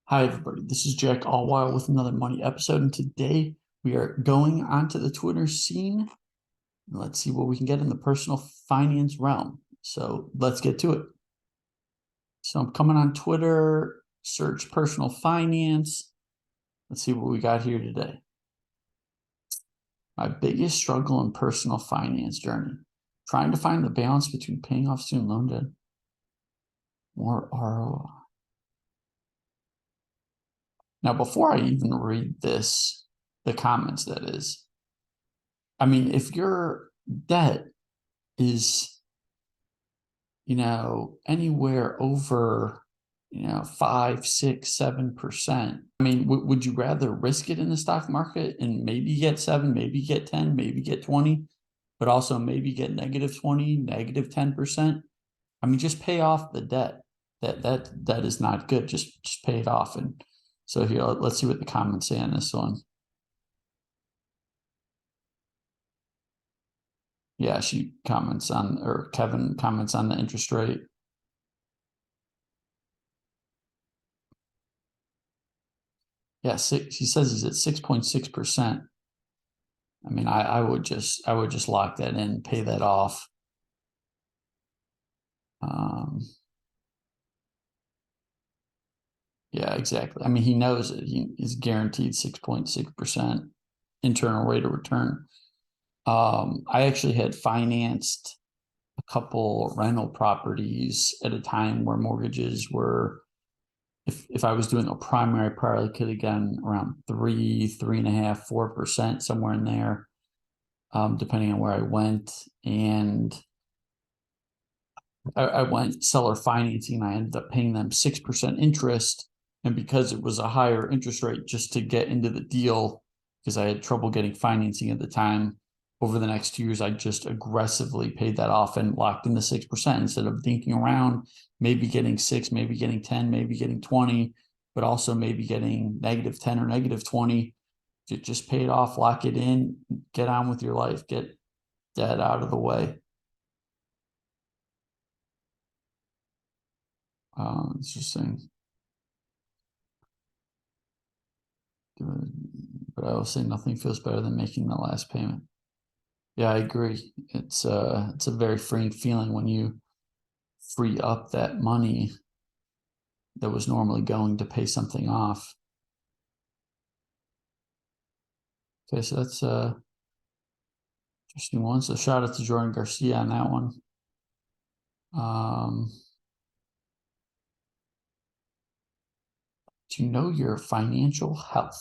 Hi, everybody. This is Jack Allwild with another money episode, and today we are going onto the Twitter scene. Let's see what we can get in the personal finance realm. So let's get to it. So I'm coming on Twitter, search personal finance. Let's see what we got here today. My biggest struggle in personal finance journey: trying to find the balance between paying off student loan debt or ROI. Now, before I even read this, the comments, that is, I mean, if your debt is, anywhere over, 5, 6, 7%, I mean, would you rather risk it in the stock market and maybe get 7, maybe get 10, maybe get 20, but also maybe get negative 20, negative 10%? I mean, just pay off the debt. That is not good. Just pay it off. And so here, let's see what the comments say on this one. Yeah, Kevin comments on the interest rate. Yeah, he says he's at 6.6%. I mean, I would just lock that in, pay that off. Um, yeah, exactly. I mean, he knows it. He is guaranteed 6.6% internal rate of return. I actually had financed a couple rental properties at a time where mortgages were, if I was doing a primary, probably could have gotten around 3.5%, 4%, somewhere in there, depending on where I went. And I went seller financing, and I ended up paying them 6% interest. And because it was a higher interest rate just to get into the deal, because I had trouble getting financing at the time, over the next 2 years, I just aggressively paid that off and locked in the 6% instead of thinking around, maybe getting 6, maybe getting 10, maybe getting 20, but also maybe getting negative 10 or negative 20. Just pay it off, lock it in, get on with your life, get debt out of the way. Interesting. But I will say nothing feels better than making the last payment. Yeah, I agree. It's a very freeing feeling when you free up that money that was normally going to pay something off. Okay, so that's interesting one. So shout out to Jordan Garcia on that one. To know your financial health.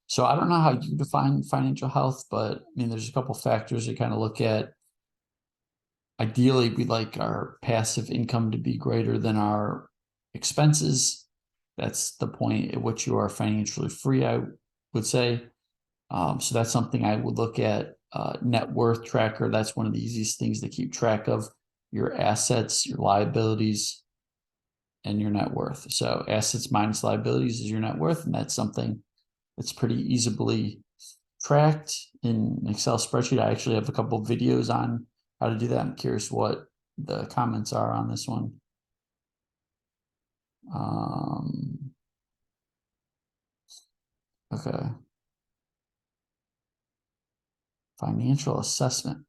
So I don't know how you define financial health, but I mean, there's a couple factors to kind of look at. Ideally, we'd like our passive income to be greater than our expenses. That's the point at which you are financially free, I would say. So that's something I would look at. Net worth tracker. That's one of the easiest things to keep track of: your assets, your liabilities, and your net worth. So assets minus liabilities is your net worth, and that's something that's pretty easily tracked in an Excel spreadsheet. I actually have a couple of videos on how to do that. I'm curious what the comments are on this one. Okay. Financial assessment.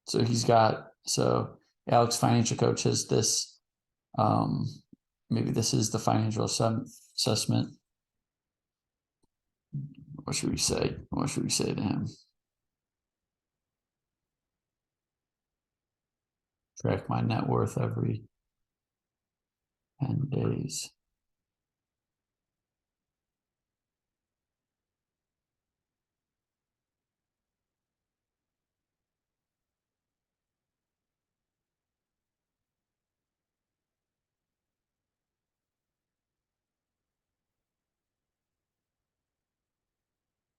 So Alex Financial Coach has this. Maybe this is the financial assessment. What should we say? What should we say to him? Track my net worth every 10 days.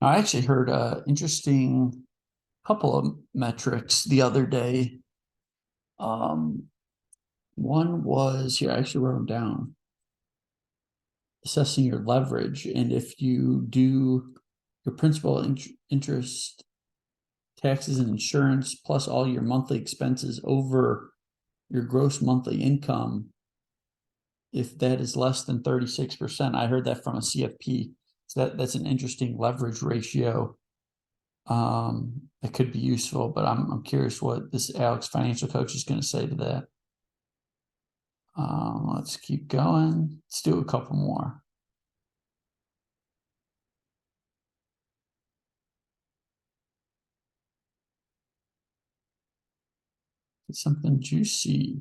I actually heard an interesting couple of metrics the other day. One was here, I actually wrote them down: assessing your leverage. And if you do your principal, interest, taxes, and insurance, plus all your monthly expenses over your gross monthly income, if that is less than 36%. I heard that from a CFP. So that's an interesting leverage ratio. It could be useful, but I'm curious what this Alex financial coach is going to say to that. Let's keep going. Let's do a couple more. Get something juicy.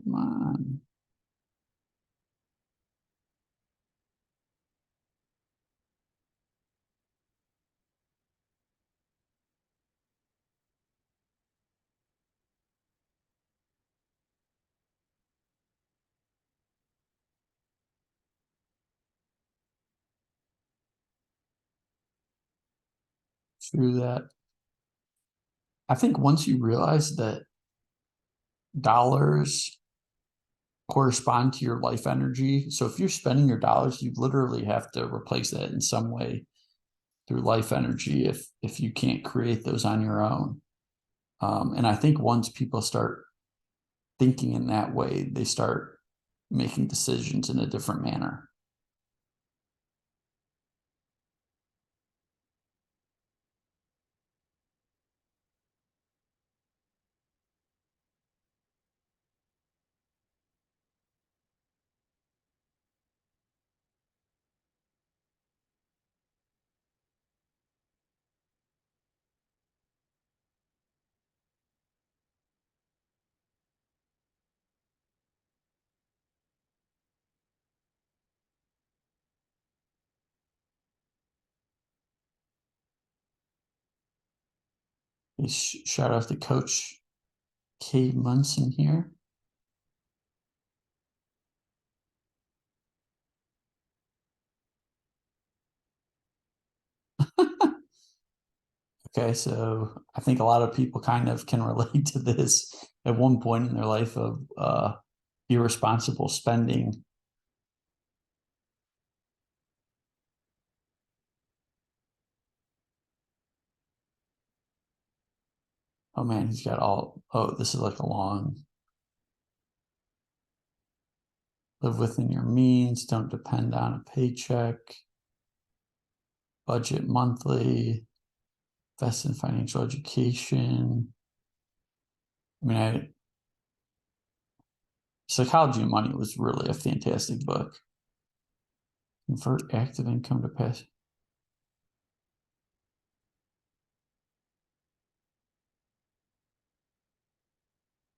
Come on. Through that. I think once you realize that dollars correspond to your life energy. So if you're spending your dollars, you literally have to replace that in some way through life energy if you can't create those on your own. And I think once people start thinking in that way, they start making decisions in a different manner. Shout out to Coach K. Munson here. Okay, so I think a lot of people kind of can relate to this at one point in their life of irresponsible spending. Oh man, he's got all, oh, this is like a long, live within your means, don't depend on a paycheck, budget monthly, invest in financial education. I mean, Psychology of Money was really a fantastic book. Convert active income to passive.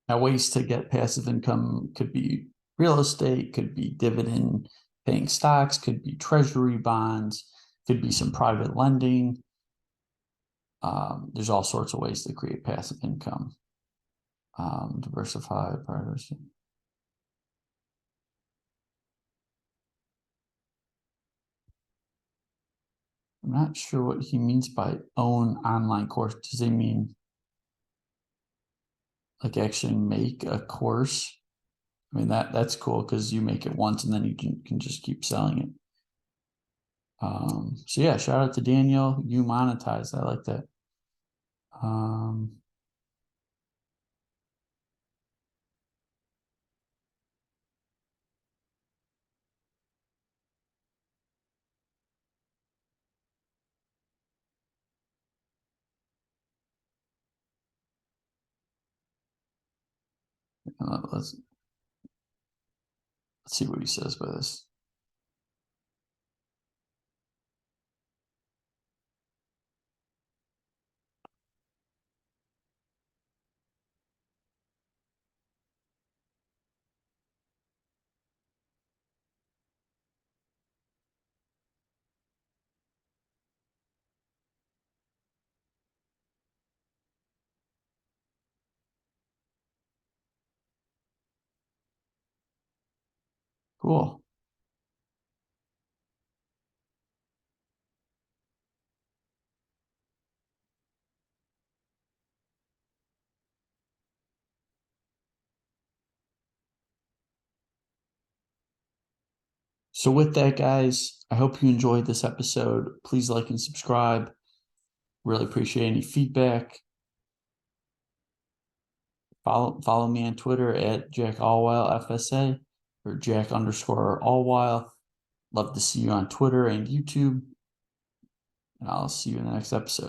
Now, ways to get passive income could be real estate, could be dividend paying stocks, could be treasury bonds, could be some private lending. There's all sorts of ways to create passive income. Diversify, prioritize. I'm not sure what he means by own online course. Does he mean like actually make a course? I mean, that's cool because you make it once and then you can just keep selling it. So yeah, shout out to Daniel. You monetize. I like that. Let's see what he says by this. Cool. So with that, guys, I hope you enjoyed this episode. Please like and subscribe. Really appreciate any feedback. Follow me on Twitter at Jack Allwell FSA. or Jack_Allwile. Love to see you on Twitter and YouTube. And I'll see you in the next episode.